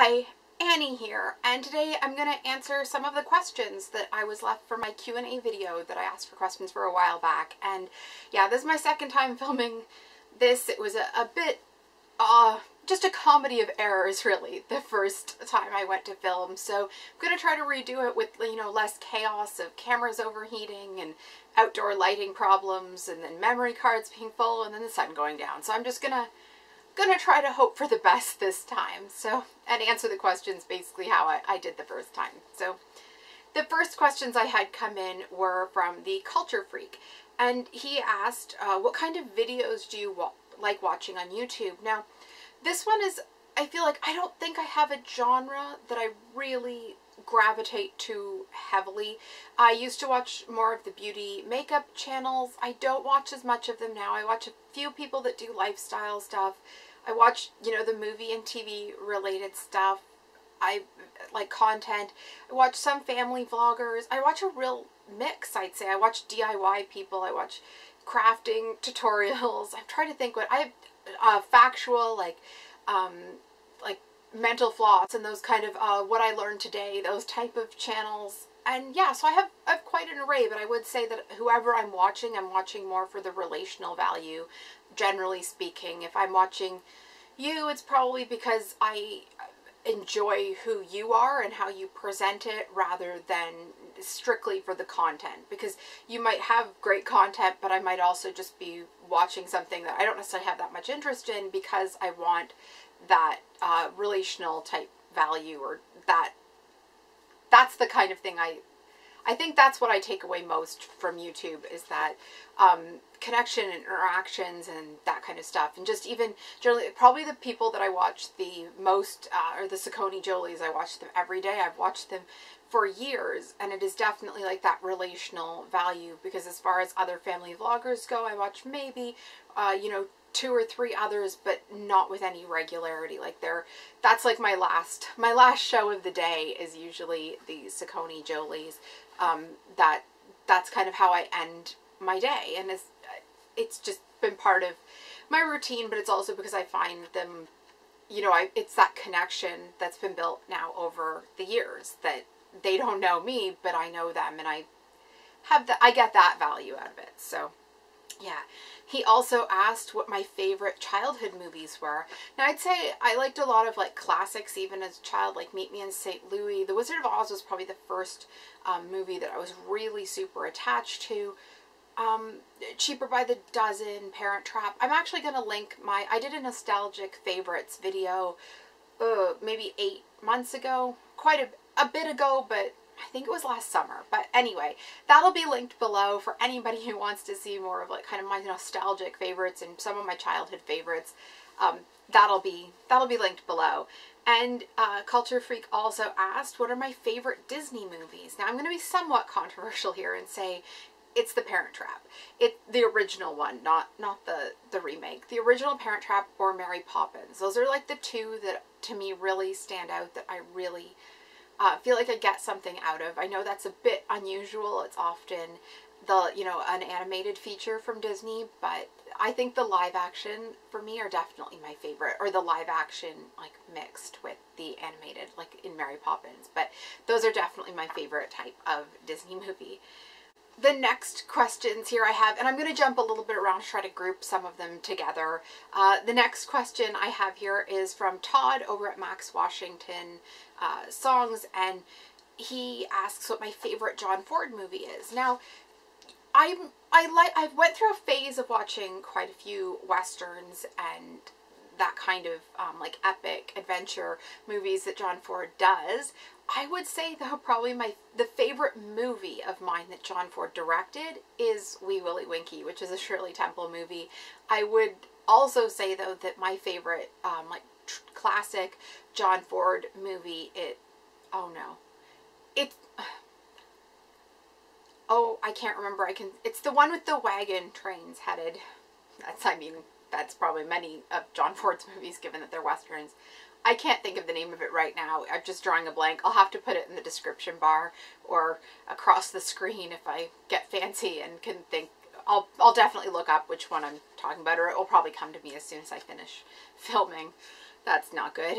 Hi, Annie here, and today I'm going to answer some of the questions that I was left for my Q&A video that I asked for questions for a while back. And yeah, this is my second time filming this. It was a bit, just a comedy of errors really, the first time I went to film. So I'm going to try to redo it with, less chaos of cameras overheating and outdoor lighting problems and then memory cards being full and then the sun going down. So I'm just gonna try to hope for the best this time, and answer the questions basically how I did the first time. So the first questions I had come in were from the Culture Freak, and he asked, what kind of videos do you like watching on YouTube? Now, this one is, I feel like I don't think I have a genre that I really gravitate to heavily. I used to watch more of the beauty makeup channels. I don't watch as much of them now. I watch a few people that do lifestyle stuff. I watch, the movie and TV related stuff. I like content. I watch some family vloggers. I watch a real mix, I'd say. I watch DIY people. I watch crafting tutorials. I'm trying to think what I have, factual, like mental floss and those kind of what I learned today, those type of channels. And yeah, so I have quite an array, but I would say that whoever I'm watching more for the relational value, generally speaking. If I'm watching you, it's probably because I enjoy who you are and how you present it rather than strictly for the content, because you might have great content, but I might also just be watching something that I don't necessarily have that much interest in because I want that relational type value, or that's the kind of thing I think that's what I take away most from YouTube, is that connection and interactions and that kind of stuff. And just even generally, probably the people that I watch the most are the Saucony Jolies. I watch them every day. I've watched them for years, and it is definitely like that relational value, because as far as other family vloggers go, I watch maybe, 2 or 3 others, but not with any regularity. Like that's like my last show of the day is usually the Saucony Jolies. That's kind of how I end my day, and it's just been part of my routine, but it's also because I find them, it's that connection that's been built now over the years, that they don't know me, but I know them, and I get that value out of it. So yeah. He also asked what my favorite childhood movies were. Now, I'd say I liked a lot of like classics even as a child, like Meet Me in St. Louis. The Wizard of Oz was probably the first movie that I was really super attached to. Cheaper by the Dozen, Parent Trap. I'm actually going to link I did a nostalgic favorites video maybe 8 months ago. Quite a bit ago, but I think it was last summer. But anyway, that'll be linked below for anybody who wants to see more of like kind of my nostalgic favorites and some of my childhood favorites. That'll be linked below. And Culture Freak also asked, what are my favorite Disney movies? Now, I'm going to be somewhat controversial here and say it's The Parent Trap. The original one, not the remake. The original Parent Trap or Mary Poppins. Those are like the two that to me really stand out, that I really feel like I get something out of. I know that's a bit unusual. It's often an animated feature from Disney, but I think the live action for me are definitely my favorite, or the live action like mixed with the animated, like in Mary Poppins. But those are definitely my favorite type of Disney movie. The next questions here I have, and I'm going to jump a little bit around to try to group some of them together. The next question I have here is from Todd over at Max Washington Songs, and he asks what my favorite John Ford movie is. Now, I went through a phase of watching quite a few westerns and that kind of like epic adventure movies that John Ford does. I would say though probably the favorite movie of mine that John Ford directed is Wee Willie Winkie, which is a Shirley Temple movie. I would also say though that my favorite classic John Ford movie, I can't remember. It's the one with the wagon trains headed. That's probably many of John Ford's movies, given that they're westerns. I can't think of the name of it right now. I'm just drawing a blank. I'll have to put it in the description bar or across the screen if I get fancy and can think. I'll definitely look up which one I'm talking about, or it will probably come to me as soon as I finish filming. That's not good.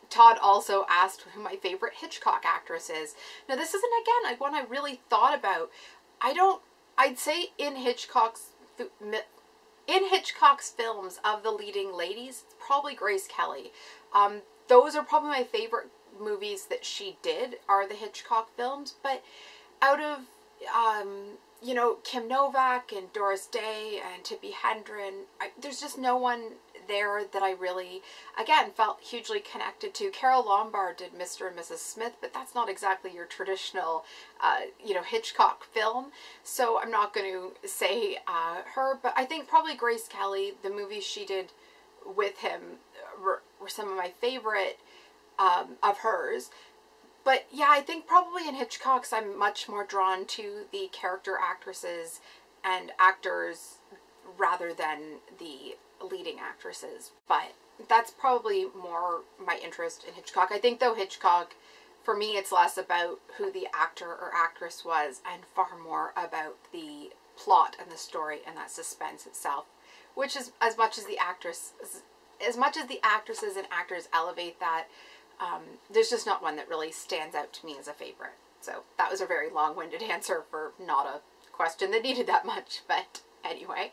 Todd also asked who my favorite Hitchcock actress is. Now this isn't, again, like one I really thought about. I'd say in Hitchcock's films of the leading ladies, it's probably Grace Kelly. Those are probably my favorite movies that she did, are the Hitchcock films. But out of, you know, Kim Novak and Doris Day and Tippi Hedren, there's just no one there that I really, again, felt hugely connected to. Carole Lombard did Mr. and Mrs. Smith, but that's not exactly your traditional, you know, Hitchcock film. So I'm not going to say her, but I think probably Grace Kelly, the movies she did with him were some of my favorite of hers. But yeah, I think probably in Hitchcock's I'm much more drawn to the character actresses and actors rather than the leading actresses. But that's probably more my interest in Hitchcock. I think though Hitchcock, for me, it's less about who the actor or actress was and far more about the plot and the story and that suspense itself, which is as much as the actresses and actors elevate that, there's just not one that really stands out to me as a favorite. So that was a very long-winded answer for not a question that needed that much, but anyway.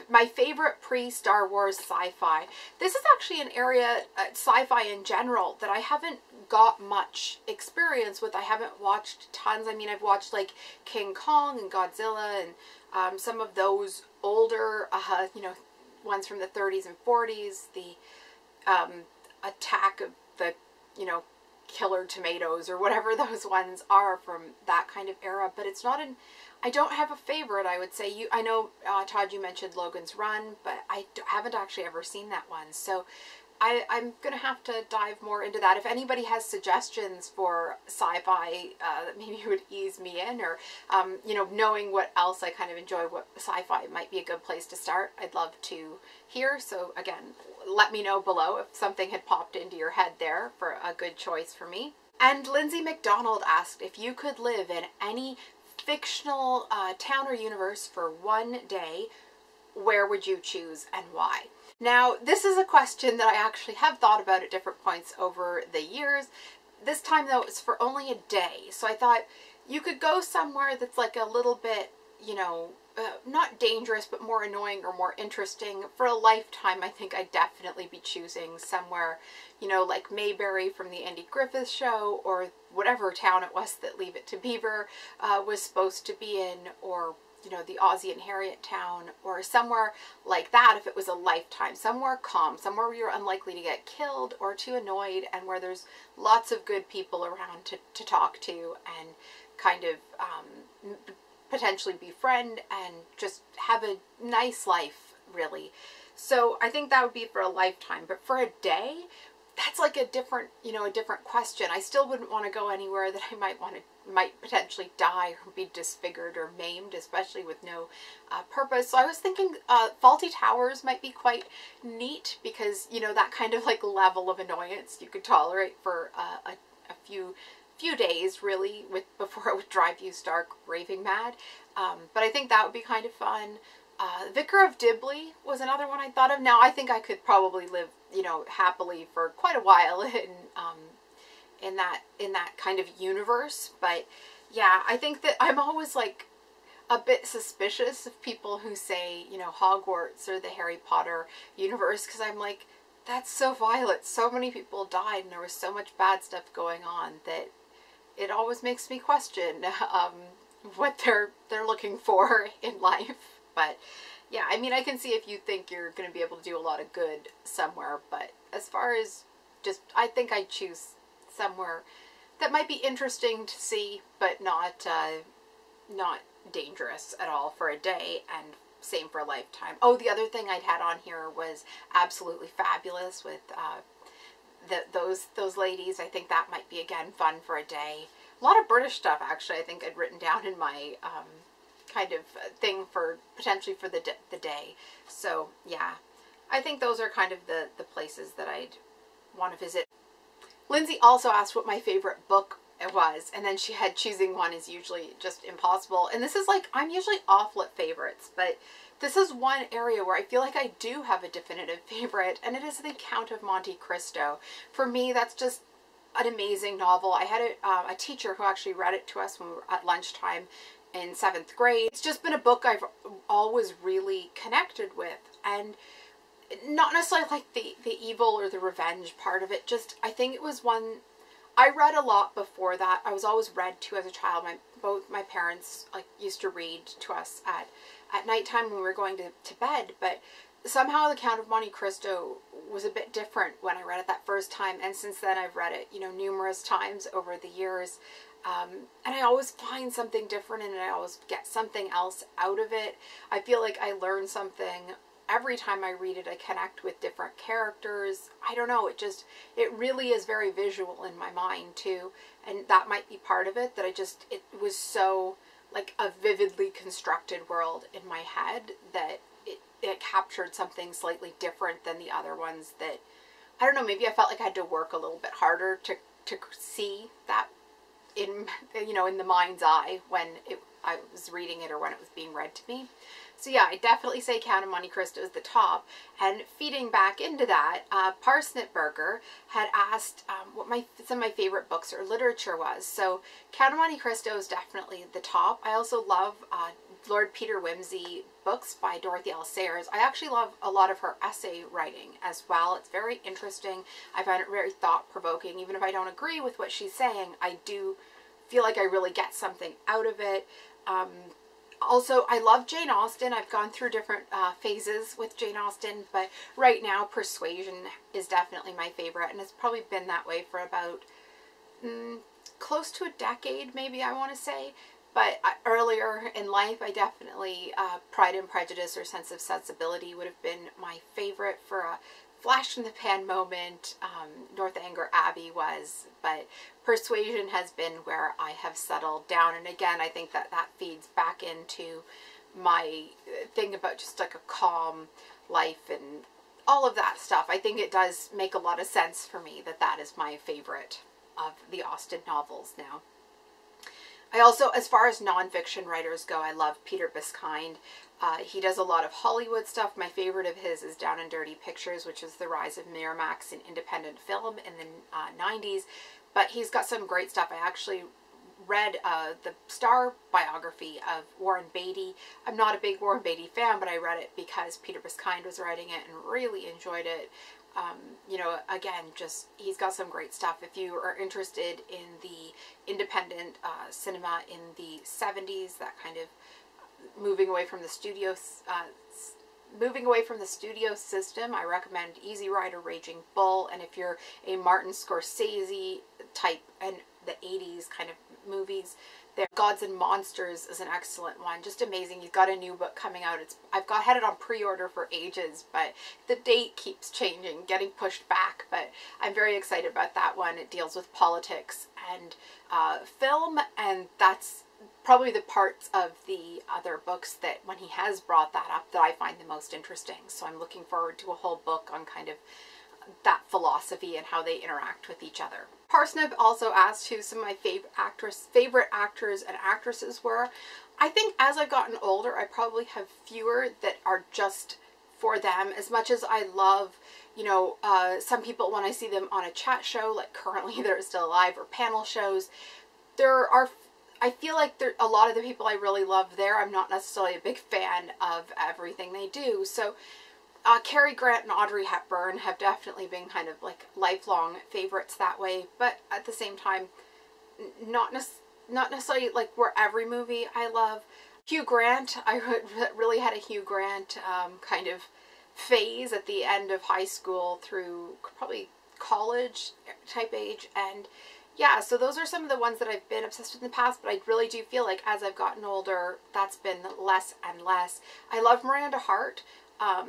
My favorite pre-Star Wars sci-fi. This is actually an area, sci-fi in general, that I haven't got much experience with. I haven't watched tons. I mean, I've watched like King Kong and Godzilla and some of those older, you know, ones from the 30s and 40s. The Attack of the, you know, Killer Tomatoes or whatever those ones are from that kind of era. But it's not an... I don't have a favorite, I would say. I know, Todd, you mentioned Logan's Run, but I haven't actually ever seen that one. So I'm going to have to dive more into that. If anybody has suggestions for sci-fi that maybe would ease me in, or, you know, knowing what else I kind of enjoy, what sci-fi might be a good place to start, I'd love to hear. So again, let me know below if something had popped into your head there for a good choice for me. And Lindsay McDonald asked, if you could live in any fictional town or universe for one day, where would you choose and why? Now, this is a question that I actually have thought about at different points over the years. This time, though, it's for only a day. So I thought you could go somewhere that's like a little bit, you know, not dangerous, but more annoying or more interesting. For a lifetime, I think I'd definitely be choosing somewhere, you know, like Mayberry from the Andy Griffith Show, or whatever town it was that Leave It to Beaver was supposed to be in, or, you know, the Ozzie and Harriet town, or somewhere like that if it was a lifetime. Somewhere calm, somewhere where you're unlikely to get killed or too annoyed, and where there's lots of good people around to talk to and kind of potentially befriend and just have a nice life, really. So I think that would be for a lifetime. But for a day, that's like a different, you know, a different question. I still wouldn't want to go anywhere that I might potentially die or be disfigured or maimed, especially with no purpose. So I was thinking Faulty Towers might be quite neat, because, you know, that kind of like level of annoyance you could tolerate for a few days, really, before it would drive you stark raving mad. But I think that would be kind of fun. Vicar of Dibley was another one I thought of. Now, I think I could probably live, you know, happily for quite a while in that kind of universe. But yeah, I think that I'm always like a bit suspicious of people who say, you know, Hogwarts or the Harry Potter universe, because I'm like, that's so violent. So many people died and there was so much bad stuff going on that it always makes me question what they're looking for in life. But yeah, I mean, I can see if you think you're going to be able to do a lot of good somewhere, but as far as just, I think I'd choose somewhere that might be interesting to see, but not dangerous at all for a day, and same for a lifetime. Oh, the other thing I'd had on here was Absolutely Fabulous with those ladies. I think that might be, again, fun for a day. A lot of British stuff, actually, I think I'd written down in my kind of thing for potentially for the day. So yeah, I think those are kind of the places that I'd want to visit. Lindsay also asked what my favorite book It was. And then she had choosing one is usually just impossible. And this is like, I'm usually off-lit favorites, but this is one area where I feel like I do have a definitive favorite, and it is The Count of Monte Cristo. For me, that's just an amazing novel. I had a teacher who actually read it to us when we were at lunchtime in 7th grade. It's just been a book I've always really connected with, and not necessarily like the evil or the revenge part of it. Just, I think it was one I read a lot before that. I was always read to as a child. Both my parents like used to read to us at nighttime when we were going to bed, but somehow The Count of Monte Cristo was a bit different when I read it that first time, and since then I've read it, you know, numerous times over the years, and I always find something different in it. I always get something else out of it. I feel like I learn something every time I read it. I connect with different characters. I don't know, it really is very visual in my mind too, and that might be part of it, that it was so like a vividly constructed world in my head that it captured something slightly different than the other ones that, I don't know, maybe I felt like I had to work a little bit harder to see that in, you know, in the mind's eye when I was reading it or when it was being read to me. So yeah, I definitely say Count of Monte Cristo is the top. And feeding back into that, Parsnip Burger had asked what some of my favorite books or literature was. So Count of Monte Cristo is definitely the top. I also love Lord Peter Wimsey books by Dorothy L. Sayers. I actually love a lot of her essay writing as well. It's very interesting. I find it very thought-provoking. Even if I don't agree with what she's saying, I do feel like I really get something out of it. Also, I love Jane Austen. I've gone through different phases with Jane Austen, but right now Persuasion is definitely my favorite, and it's probably been that way for about close to a decade, maybe, I want to say. But earlier in life, I definitely, Pride and Prejudice or Sense of Sensibility would have been my favorite for a flash-in-the-pan moment. Northanger Abbey was, but Persuasion has been where I have settled down. And again, I think that feeds back into my thing about just like a calm life and all of that stuff. I think it does make a lot of sense for me that is my favorite of the Austen novels now. I also, as far as nonfiction writers go, I love Peter Biskind. He does a lot of Hollywood stuff. My favorite of his is Down and Dirty Pictures, which is the rise of Miramax in independent film in the 90s. But he's got some great stuff. I actually read the Star biography of Warren Beatty. I'm not a big Warren Beatty fan, but I read it because Peter Biskind was writing it and really enjoyed it. You know, again, just, he's got some great stuff. If you are interested in the independent cinema in the 70s, that kind of moving away from the studio system, I recommend Easy Rider, Raging Bull. And if you're a Martin Scorsese type and the 80s kind of movies, there, Gods and Monsters is an excellent one. Just amazing. He's got a new book coming out. I've had it on pre-order for ages, but the date keeps changing, getting pushed back. But I'm very excited about that one. It deals with politics and film, and that's probably the parts of the other books that, when he has brought that up, that I find the most interesting. So I'm looking forward to a whole book on kind of that philosophy and how they interact with each other. Parsnip also asked who some of my favorite actors and actresses were. I think as I've gotten older, I probably have fewer that are just for them. As much as I love, you know, some people, when I see them on a chat show, like currently they're still alive, or panel shows, I feel like a lot of the people I really love there, I'm not necessarily a big fan of everything they do. So Cary Grant and Audrey Hepburn have definitely been kind of like lifelong favorites that way, but at the same time, not necessarily like where every movie I love. Hugh Grant, I really had a Hugh Grant kind of phase at the end of high school through probably college type age, and yeah, so those are some of the ones that I've been obsessed with in the past, but I really do feel like as I've gotten older, that's been less and less. I love Miranda Hart. I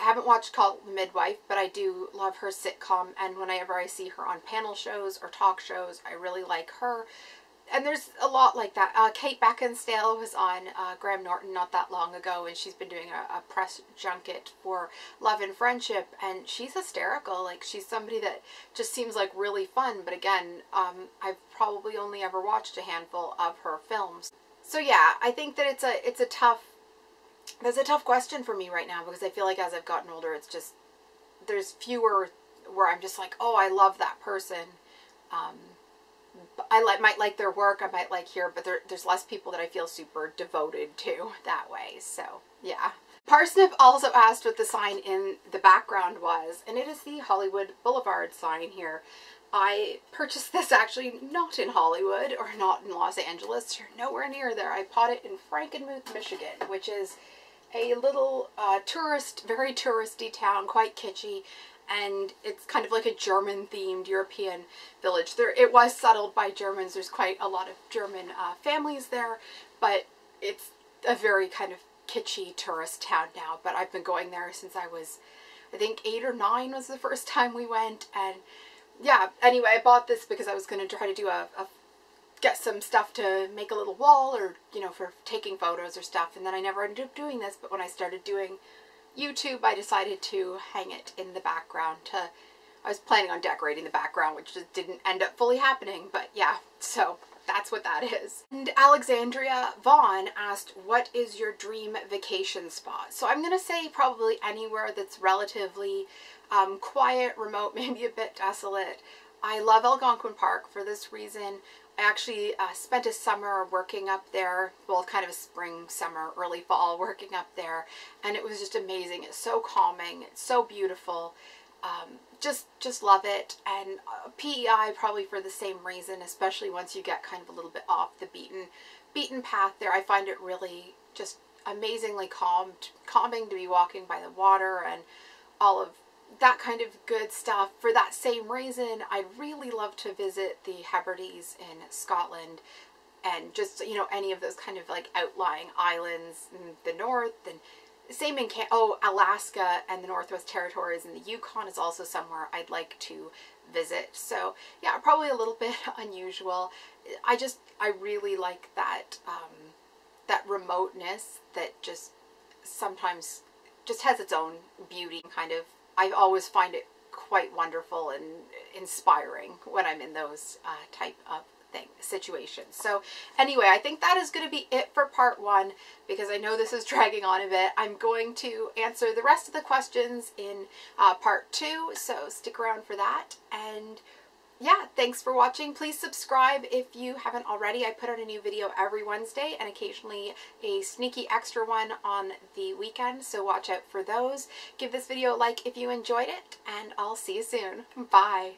haven't watched Call the Midwife, but I do love her sitcom, and whenever I see her on panel shows or talk shows, I really like her. and there's a lot like that. Kate Beckinsale was on Graham Norton not that long ago, and she's been doing a press junket for Love and Friendship, and she's hysterical. Like, she's somebody that just seems like really fun, but again, I've probably only ever watched a handful of her films. So yeah, I think that it's a tough question for me right now, because I feel like as I've gotten older, it's just, there's fewer where I'm just like, oh, I love that person. Might like their work, I might like here, but there's less people that I feel super devoted to that way. So yeah. Parsnip also asked what the sign in the background was, and it is the Hollywood Boulevard sign here. I purchased this actually not in Hollywood or not in Los Angeles, or nowhere near there. I bought it in Frankenmuth, Michigan, which is a little very touristy town, quite kitschy, and it's kind of like a German-themed European village. It was settled by Germans. There's quite a lot of German families there, but it's a very kind of kitschy tourist town now. But I've been going there since I was, I think 8 or 9 was the first time we went, and yeah, anyway, I bought this because I was going to try to do get some stuff to make a little wall, or, you know, for taking photos or stuff, and then I never ended up doing this. But when I started doing YouTube, I decided to hang it in the background. I was planning on decorating the background, which just didn't end up fully happening, but yeah, so that's what that is. And Alexandria Vaughn asked, what is your dream vacation spot? So I'm going to say probably anywhere that's relatively quiet, remote, maybe a bit desolate. I love Algonquin Park for this reason. I actually spent a summer working up there, well, kind of a spring, summer, early fall, working up there, and it was just amazing. It's so calming, it's so beautiful. Just love it. And PEI probably for the same reason, especially once you get kind of a little bit off the beaten path there. I find it really just amazingly calming to be walking by the water and all of that kind of good stuff. For that same reason, I'd really love to visit the Hebrides in Scotland, and just, you know, any of those kind of like outlying islands in the north, and same in Alaska and the Northwest Territories, and the Yukon is also somewhere I'd like to visit. So yeah, probably a little bit unusual. I really like that that remoteness that just sometimes just has its own beauty. Kind of, I always find it quite wonderful and inspiring when I'm in those type of situations. So anyway, I think that is going to be it for part 1, because I know this is dragging on a bit. I'm going to answer the rest of the questions in part 2, so stick around for that. And yeah, thanks for watching. Please subscribe if you haven't already. I put out a new video every Wednesday, and occasionally a sneaky extra one on the weekend, so watch out for those. Give this video a like if you enjoyed it, and I'll see you soon. Bye!